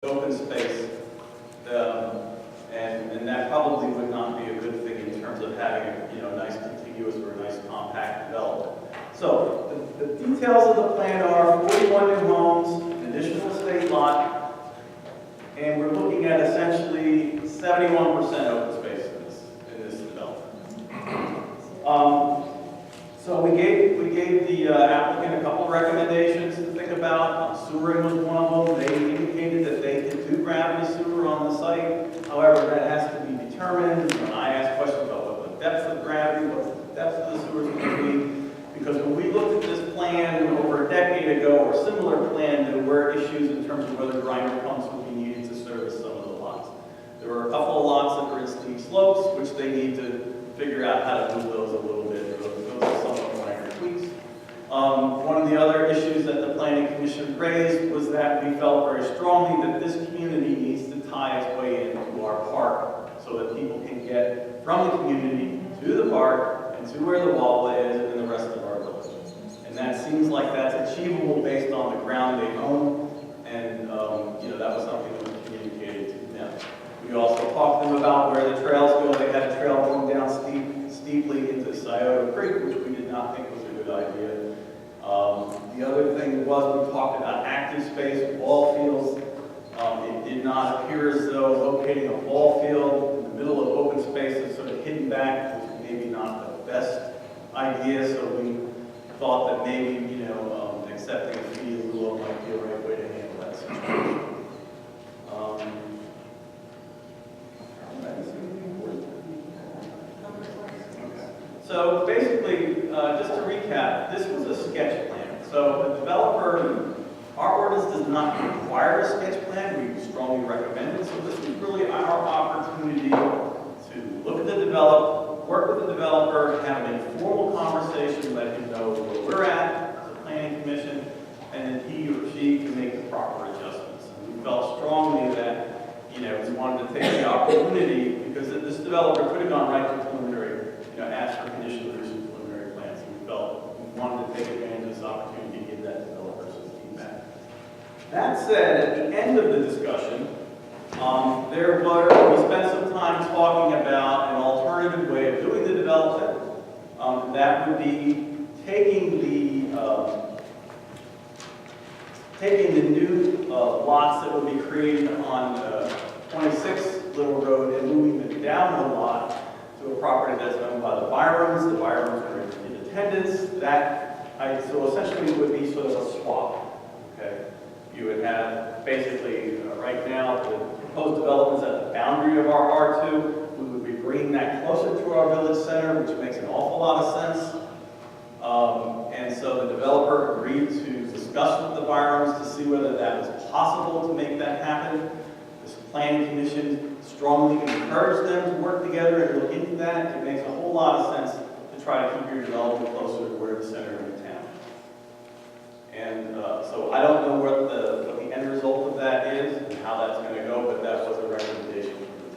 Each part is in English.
open space, and that probably would not be a good thing in terms of having a nice contiguous or a nice compact development. So the details of the plan are 41 new homes, an additional estate lot, and we're looking at essentially 71% open space in this development. So we gave the applicant a couple of recommendations to think about. Sewering was one of them. They indicated that they could do gravity sewer on the site. However, that has to be determined. When I asked questions about what the depth of gravity, what the depth of the sewers is going to be, because when we looked at this plan over a decade ago, or a similar plan, there were issues in terms of whether grinder pumps would be needed to service some of the lots. There were a couple of lots that were in steep slopes, which they need to figure out how to move those a little bit. Those are somewhat minor tweaks. One of the other issues that the Planning Commission raised was that we felt very strongly that this community needs to tie its way into our park so that people can get from the community to the park and to where the wallway is and the rest of our village. And that seems like that's achievable based on the ground they own, and that was something that was communicated to them. We also talked to them about where the trails go. They had a trail going down steeply into Scioto Creek, which we did not think was a good idea. The other thing was we talked about active space, ball fields. It did not appear as though locating a ball field in the middle of open space is sort of hidden back was maybe not the best idea. So we thought that maybe accepting a fee as well might be a right way to handle that situation. So basically, just to recap, this was a sketch plan. So the developer, our ordinance does not require a sketch plan. We strongly recommend it. So this is really our opportunity to look at the work with the developer, have an informal conversation, let him know where we're at as a planning commission, and then he or she can make the proper adjustments. And we felt strongly that we wanted to take the opportunity, because this developer could have gone right to preliminary, asked for conditional use and preliminary plans. And we felt we wanted to take advantage of this opportunity to give that developer some feedback. That said, at the end of the discussion, we spent some time talking about an alternative way of doing the development. That would be taking the new lots that would be created on 26 Little Road and moving them down the lot to a property that's owned by the Byrons. The Byrons are in attendance. So essentially it would be sort of a swap. Okay, you would have basically right now the proposed developments at the boundary of our R2. We would be bringing that closer to our village center, which makes an awful lot of sense. And so the developer agreed to discuss with the Byrons to see whether that was possible to make that happen. This planning commission strongly encouraged them to work together and look into that. It makes a whole lot of sense to try to keep your development closer to where the center of the town. And so I don't know what the end result of that is and how that's going to go, but that was a recommendation from the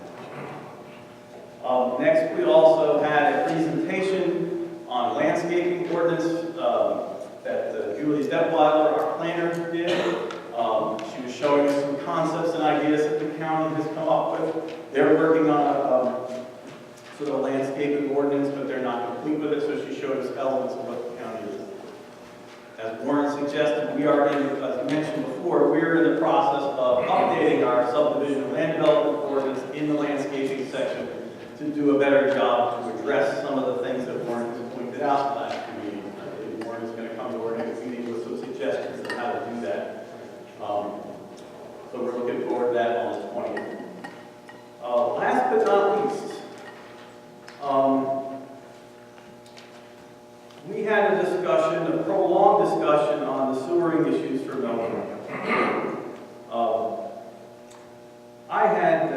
township. Next, we also had a presentation on landscaping ordinance that Julie Detweiler, our planner, did. She was showing us some concepts and ideas that the county has come up with. They're working on a sort of landscaping ordinance, but they're not complete with it, so she showed us elements of what the county is. As Warren suggested, we are as mentioned before, we're in the process of updating our subdivision land development ordinance in the landscaping section to do a better job to address some of the things that Warren has pointed out last meeting. I think Warren is going to come to our next meeting with some suggestions of how to do that. So we're looking forward to that on the 20th. Last but not least, we had a discussion, a prolonged discussion on the sewering issues for Melbourne. I had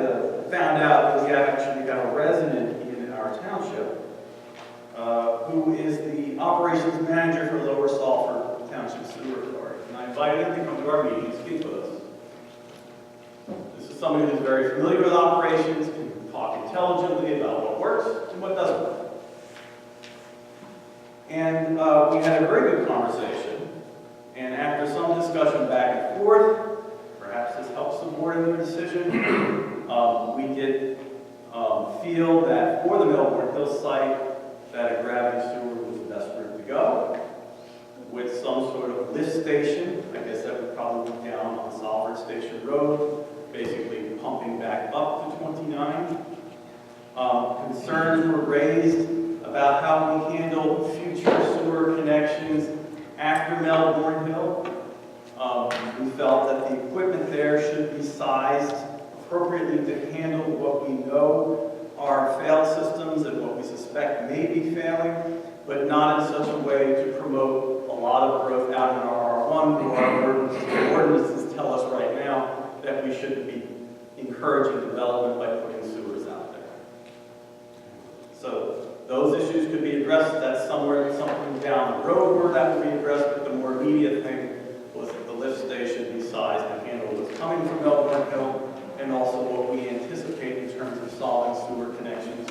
found out that we actually got a resident in our township who is the operations manager for Lower Salford Township Sewer Authority. And I invited him to come to our meeting and speak with us. This is somebody who's very familiar with operations, can talk intelligently about what works and what doesn't work. And we had a very good conversation. And after some discussion back and forth, perhaps this helps some supporting their decision. We did feel that for the Melbourne Hill site, that a gravity sewer was the best route to go, with some sort of lift station. I guess that would probably be down on Salford Station Road, basically pumping back up to 29. Concerns were raised about how we handle future sewer connections after Melbourne Hill. We felt that the equipment there should be sized appropriately to handle what we know are failed systems and what we suspect may be failing, but not in such a way to promote a lot of growth out in our R1 where our ordinances tell us right now that we shouldn't be encouraging development by putting sewers out there. So those issues could be addressed. That's something down the road where that would be addressed, but the more immediate thing was that the lift station be sized to handle what's coming from Melbourne Hill and also what we anticipate in terms of solving sewer connections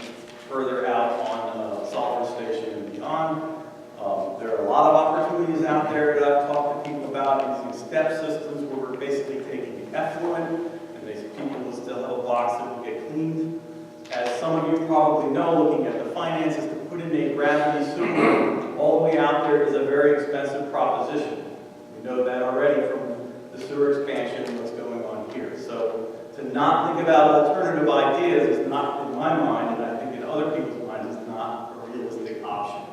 further out on Salford Station and beyond. There are a lot of opportunities out there that I've talked to people about using step systems where we're basically taking the effluent and these people will still have a box that will get cleaned. As some of you probably know, looking at the finances to put in a gravity sewer all the way out there is a very expensive proposition. We know that already from the sewer expansion and what's going on here. So to not think about alternative ideas is not, in my mind, and I think in other people's minds, is not a realistic option.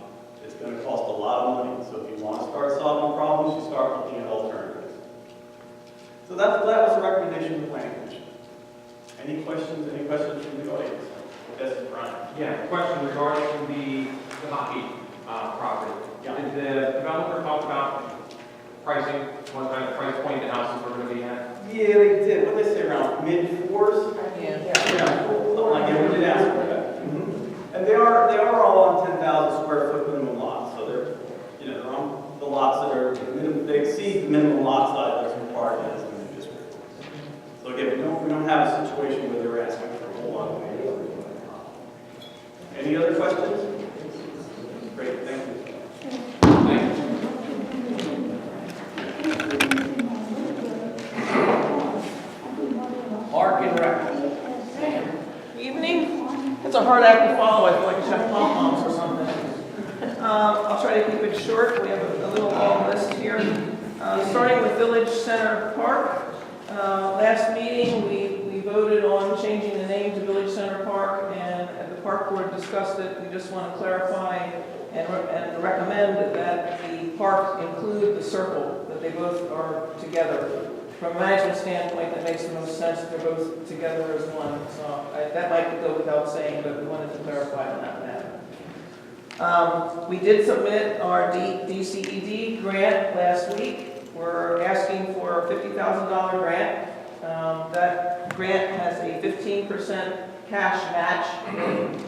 It's going to cost a lot of money. So if you want to start solving problems, you start looking at alternatives. So that was a recommendation of the Planning Commission. Any questions? Any questions from the audience? Yes, Brian. Yeah, question regarding the hockey property. Yeah. Did the developer talk about pricing, what kind of price point the houses were going to be at? Yeah, they did. What did they say, around mid-4s? Yeah. Something like that. We did ask for that. And they are all on 10,000 square foot minimum lots. So they're on the lots that are minimum, they exceed the minimum lot size that's required as in the district. So again, we don't have a situation where they're asking for a whole lot of money. Any other questions? Great, thank you. Thank you. Mark and Rec. Evening. It's a hard act to follow. I feel like I should have pom-poms or something. I'll try to keep it short. We have a little long list here. Starting with Village Center Park. Last meeting, we voted on changing the name to Village Center Park, and the park board discussed it. We just want to clarify and recommend that the park include the circle, that they both are together. From a management standpoint, that makes the most sense that they're both together as one. So that might go without saying, but we wanted to clarify on that matter. We did submit our DCED grant last week. We're asking for a $50,000 grant. That grant has a 15% cash match.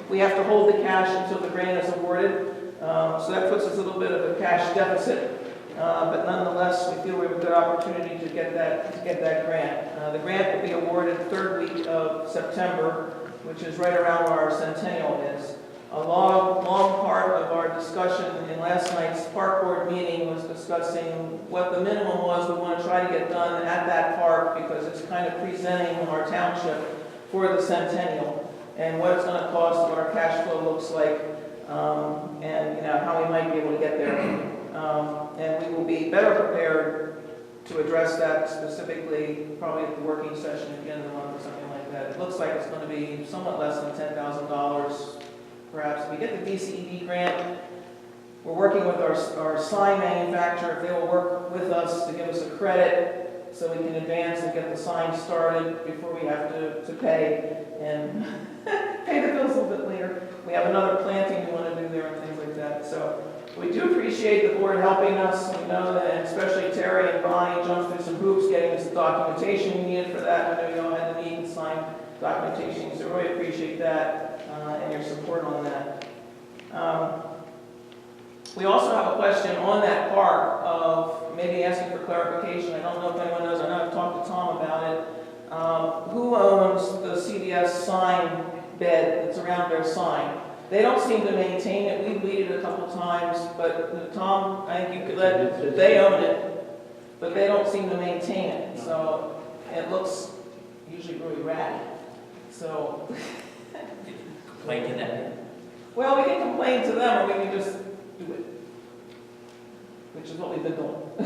We have to hold the cash until the grant is awarded. So that puts us a little bit of a cash deficit. But nonetheless, we feel we have a good opportunity to get that grant. The grant will be awarded the third week of September, which is right around where our centennial is. A long part of our discussion in last night's park board meeting was discussing what the minimum was we want to try to get done at that park, because it's kind of presenting our township for the centennial and what it's going to cost, what our cash flow looks like, and how we might be able to get there. And we will be better prepared to address that specifically, probably at the working session at the end of the month or something like that. It looks like it's going to be somewhat less than $10,000, perhaps. If we get the DCED grant, we're working with our sign manufacturer. If they will work with us to give us a credit so we can advance and get the sign started before we have to pay and pay the bills a little bit later. We have another planting we want to do there and things like that. So we do appreciate the board helping us. We know that especially Terry and Bonnie jumped through some hoops getting us the documentation we needed for that. I know you all had the need and sign documentation, so really appreciate that and your support on that. We also have a question on that park of maybe asking for clarification. I don't know if anyone knows. I know I've talked to Tom about it. Who owns the CVS sign bed that's around their sign? They don't seem to maintain it. We've weeded it a couple times, but Tom, I think you could they own it, but they don't seem to maintain it. So it looks ratty. So, Complain to them. well, we can complain to them, or we can just do it, which is what we've been doing. I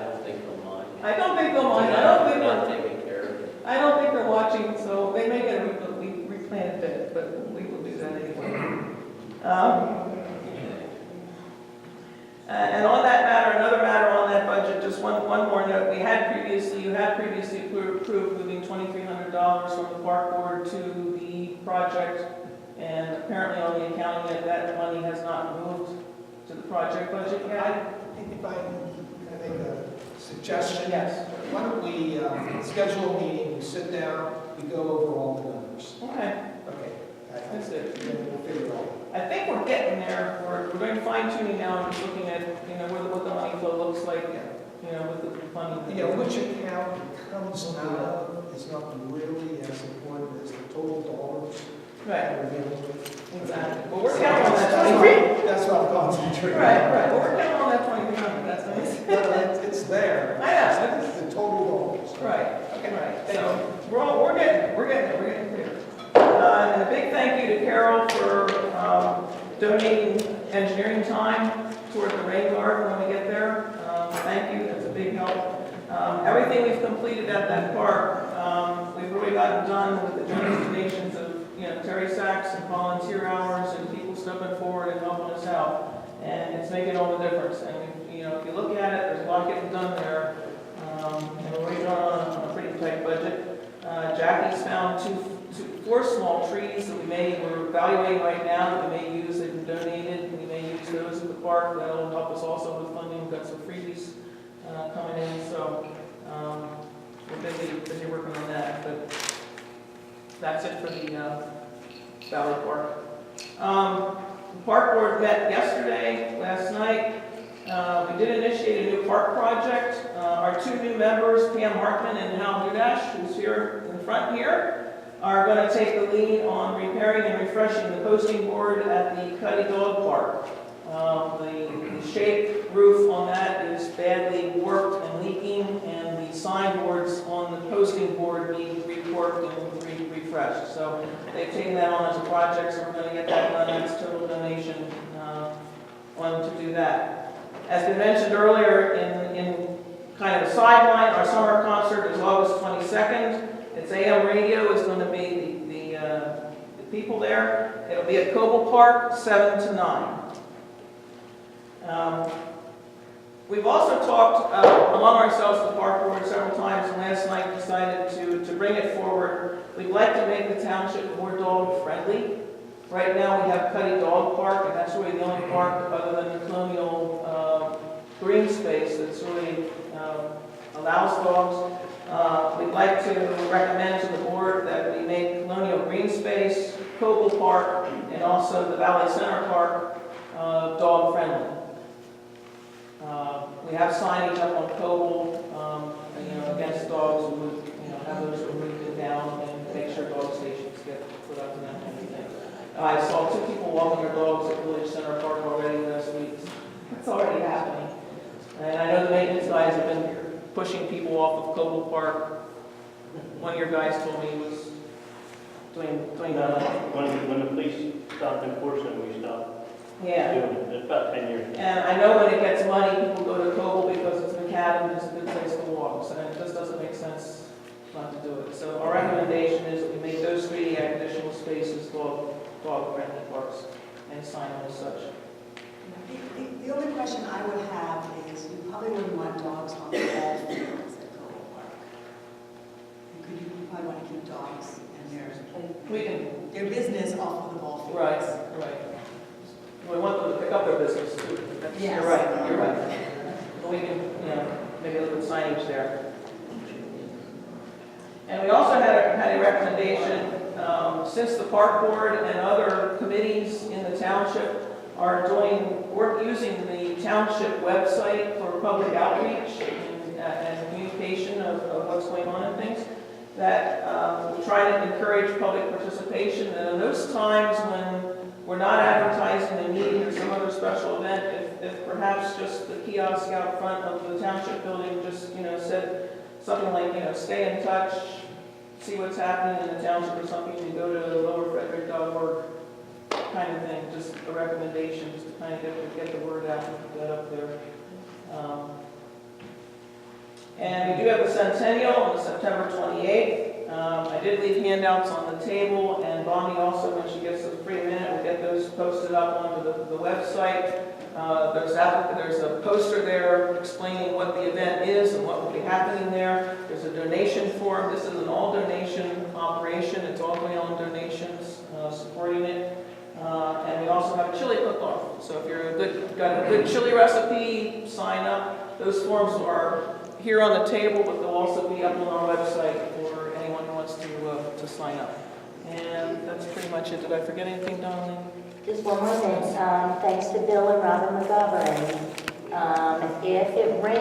don't think they'll mind. I don't think they'll mind. They're not taking care of it. I don't think they're watching, so they may get a replanted bed, but we will do that anyway. And on that matter, another matter on that budget, just one more note. You had previously approved moving $2,300 from the park board to the project, and apparently on the accounting that money has not moved to the project budget I yet. think if I can make a suggestion. Yes. Why don't we schedule a meeting, we sit down, we go over all the numbers. Okay, Okay. that's good. Then we'll figure it out. I think we're getting there. We're doing fine tuning now and just looking at, what the money flow looks like, with the funding. Which account it comes out of is not really as important as the total dollars Right, that we're dealing with. exactly. But we're counting on that 23. That's what I'm concentrating on. Right. Well, we're counting on that 2300. That's nice. No, it's there. I know. It's the total dollars. Right. Okay. Right. Thank So we're getting there. And a big thank you to Carol for donating engineering time toward the rain garden when we get there. Thank you. That's a big help. Everything we've completed at that park, we've really gotten done with the generous donations of Terry Sachs and volunteer hours and people stepping forward and helping us out. And it's making all the difference. And if you look at it, there's a lot getting done there. And we're really on a pretty tight budget. Jackie's found four small trees that we're evaluating right now that we may use. They've been donated. We may use those at the park. That'll help us also with funding. We've got some freebies coming in. So we're busy working on that. But that's it for the Valley Park. The park board met last night. We did initiate a new park project. Our two new members, Pam Hartman and Hal Dudash, who's here in the front here, are going to take the lead on repairing and refreshing the posting board at the Cuddy Dog Park. The shaped roof on that is badly warped and leaking, and the signboards on the posting board need reworked and refreshed. So they've taken that on as a project, so we're going to get that done. That's total donation on to do that. As we mentioned earlier, in kind of a sideline, our summer concert is August 22nd. It's AM radio is going to be the people there. It'll be at Coble Park, 7 to 9. We've also talked among ourselves, the park board, several times, and last night decided to bring it forward. We'd like to make the township more dog friendly. Right now we have Cuddy Dog Park, and that's really the only park other than the Colonial green space that's really allows dogs. We'd like to recommend to the board that we make Colonial green space, Coble Park, and also the Valley Center Park dog friendly. We have signage up on Coble, against dogs. We would, have those removed and down and make sure dog stations get put up and that kind of thing. I saw 2 people walking their dogs at Village Center Park already last week. It's already happening. And I know the maintenance guys have been pushing people off of Coble Park. One of your guys told me he was doing that. When the police stopped enforcing, we stopped Yeah. doing it. It's about 10 years. And I know when it gets muddy, people go to Coble because it's macadam, it's a good place to walk. So it just doesn't make sense not to do it. So our recommendation is that we make those 3 additional spaces dog-friendly parks and sign them as such. The only question I would have is, you probably wouldn't want dogs on the ball fields at Coble Park. And you probably want to keep dogs and We can, their business off of the ball fields. right. We want them to pick up their business too. Yes. You're right. But we can, maybe a little signage there. And we also had a recommendation, since the park board and other committees in the township are doing work using the township website for public outreach and communication of what's going on and things, that we try to encourage public participation. And in those times when we're not advertising a meeting or some other special event, if perhaps just the kiosk out front of the township building just, said something like, stay in touch, see what's happening in the township or something, you go to lowerfrederick.org kind of thing, just a recommendation, just to kind of get the word out and put that up there. And we do have a centennial on September 28th. I did leave handouts on the table, and Bonnie also, when she gets a free minute, will get those posted up onto the website. There's a poster there explaining what the event is and what will be happening there. There's a donation form. This is an all-donation operation. It's all going on donations, supporting it. And we also have a chili cook-off. So if you're got a good chili recipe, sign up. Those forms are here on the table, but they'll also be up on our website for anyone who wants to sign up. And that's pretty much it. Did I forget anything, Donnelly? Just one more thing, thanks to Bill and Robin McGovern. If it rains,